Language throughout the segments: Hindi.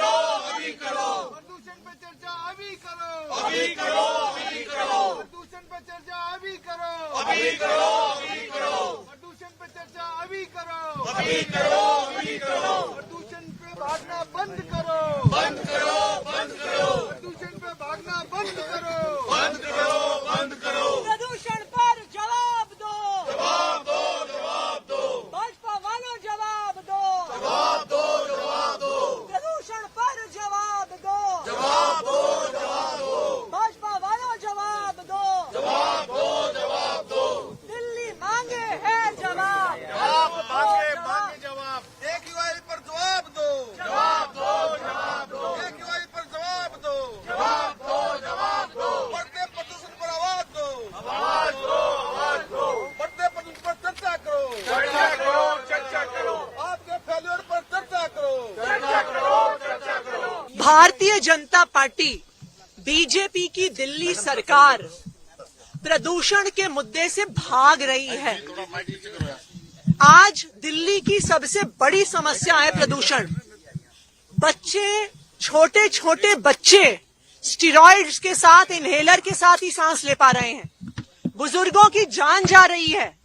करो, अभी करो। प्रदूषण पे चर्चा अभी करो, अभी करो, अभी करो। प्रदूषण पे चर्चा अभी करो, अभी करो, अभी करो। प्रदूषण पे चर्चा अभी करो, अभी करो, अभी करो। प्रदूषण पे भागना बंद करो, बंद करो, बंद करो। प्रदूषण पे भागना बंद करो, बंद करो, बंद करो। प्रदूषण पर जवाब दो, जवाब दो, जवाब दो। भाजपा वालों जवाब दो, जवाब दो, जवाब दो। प्रदूषण पर जवाब दो, जवाब दो, जवाब दो। भाजपा वालों जवाब दो, जवाब दो, जवाब दो। दिल्ली मांगे है जवाब, आप मांगे मांगे जवाब, AQI पर जवाब दो, जवाब दो, जवाब दो। AQI पर जवाब दो, जवाब दो, जवाब दो। बढ़ते प्रदूषण पर आवाज दो, आवाज दो, आवाज दो। बढ़ते प्रदूषण पर चर्चा करो, चर्चा करो, चर्चा करो। आपके फेल्योर पर चर्चा करो, चर्चा करो, चर्चा करो। भारतीय जनता पार्टी बीजेपी की दिल्ली सरकार प्रदूषण के मुद्दे से भाग रही है। आज दिल्ली की सबसे बड़ी समस्या है प्रदूषण। बच्चे, छोटे छोटे बच्चे स्टेरॉइड्स के साथ, इनहेलर के साथ ही सांस ले पा रहे हैं। बुजुर्गों की जान जा रही है।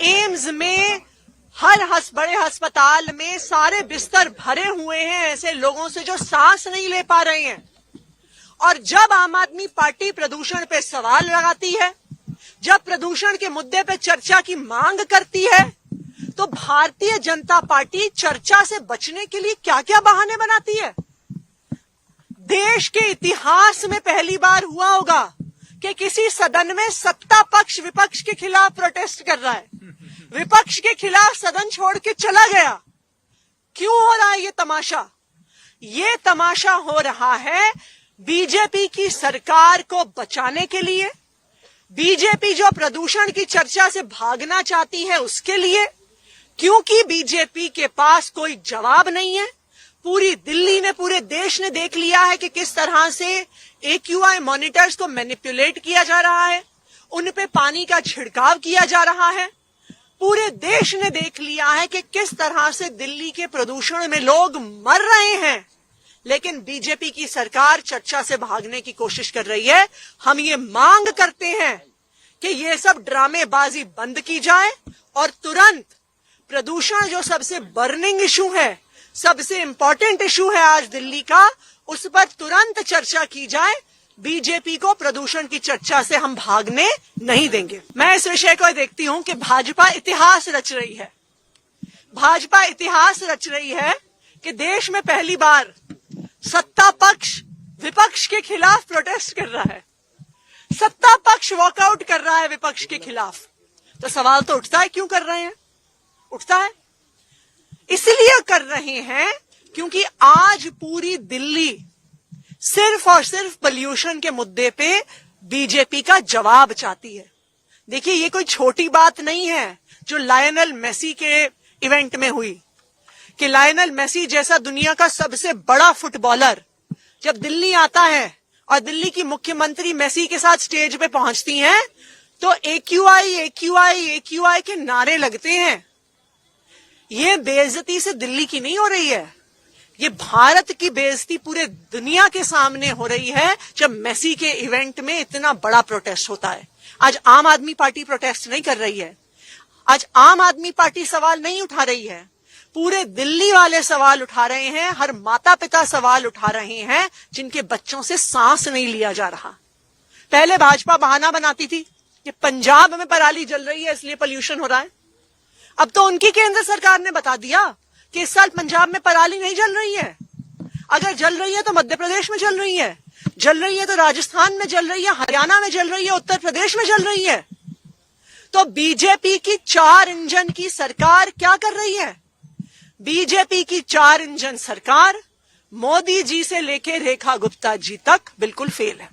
एम्स में, हर बड़े अस्पताल में सारे बिस्तर भरे हुए हैं ऐसे लोगों से जो सांस नहीं ले पा रहे हैं। और जब आम आदमी पार्टी प्रदूषण पे सवाल लगाती है, जब प्रदूषण के मुद्दे पे चर्चा की मांग करती है, तो भारतीय जनता पार्टी चर्चा से बचने के लिए क्या क्या बहाने बनाती है। देश के इतिहास में पहली बार हुआ होगा कि किसी सदन में सत्ता पक्ष विपक्ष के खिलाफ प्रोटेस्ट कर रहा है, विपक्ष के खिलाफ सदन छोड़ के चला गया। क्यों हो रहा है ये तमाशा? ये तमाशा हो रहा है बीजेपी की सरकार को बचाने के लिए, बीजेपी जो प्रदूषण की चर्चा से भागना चाहती है उसके लिए, क्योंकि बीजेपी के पास कोई जवाब नहीं है। पूरी दिल्ली ने, पूरे देश ने देख लिया है कि किस तरह से AQI मॉनिटर्स को मैनिपुलेट किया जा रहा है, उन पे पानी का छिड़काव किया जा रहा है। पूरे देश ने देख लिया है कि किस तरह से दिल्ली के प्रदूषण में लोग मर रहे हैं। लेकिन बीजेपी की सरकार चर्चा से भागने की कोशिश कर रही है। हम ये मांग करते हैं कि ये सब ड्रामेबाजी बंद की जाए और तुरंत प्रदूषण जो सबसे बर्निंग इशू है, सबसे इंपॉर्टेंट इशू है आज दिल्ली का, उस पर तुरंत चर्चा की जाए। बीजेपी को प्रदूषण की चर्चा से हम भागने नहीं देंगे। मैं इस विषय को देखती हूं कि भाजपा इतिहास रच रही है। भाजपा इतिहास रच रही है कि देश में पहली बार सत्ता पक्ष विपक्ष के खिलाफ प्रोटेस्ट कर रहा है, सत्ता पक्ष वॉकआउट कर रहा है विपक्ष के खिलाफ। तो सवाल तो उठता है, क्यों कर रहे हैं? उठता है इसलिए कर रहे हैं क्योंकि आज पूरी दिल्ली सिर्फ और सिर्फ पोल्यूशन के मुद्दे पे बीजेपी का जवाब चाहती है। देखिए, ये कोई छोटी बात नहीं है जो लायनल मेसी के इवेंट में हुई, कि लायनल मेसी जैसा दुनिया का सबसे बड़ा फुटबॉलर जब दिल्ली आता है और दिल्ली की मुख्यमंत्री मेसी के साथ स्टेज पे पहुंचती हैं, तो AQI AQI AQI के नारे लगते हैं। ये बेइज्जती से दिल्ली की नहीं हो रही है, ये भारत की बेइज्जती पूरे दुनिया के सामने हो रही है जब मेसी के इवेंट में इतना बड़ा प्रोटेस्ट होता है। आज आम आदमी पार्टी प्रोटेस्ट नहीं कर रही है, आज आम आदमी पार्टी सवाल नहीं उठा रही है, पूरे दिल्ली वाले सवाल उठा रहे हैं। हर माता पिता सवाल उठा रहे हैं जिनके बच्चों से सांस नहीं लिया जा रहा। पहले भाजपा बहाना बनाती थी कि पंजाब में पराली जल रही है इसलिए पोल्यूशन हो रहा है। अब तो उनकी केंद्र सरकार ने बता दिया कि इस साल पंजाब में पराली नहीं जल रही है। अगर जल रही है तो मध्य प्रदेश में जल रही है, जल रही है तो राजस्थान में जल रही है, हरियाणा में जल रही है, उत्तर प्रदेश में जल रही है। तो बीजेपी की 4 इंजन की सरकार क्या कर रही है? बीजेपी की 4 इंजन सरकार मोदी जी से लेके रेखा गुप्ता जी तक बिल्कुल फेल है।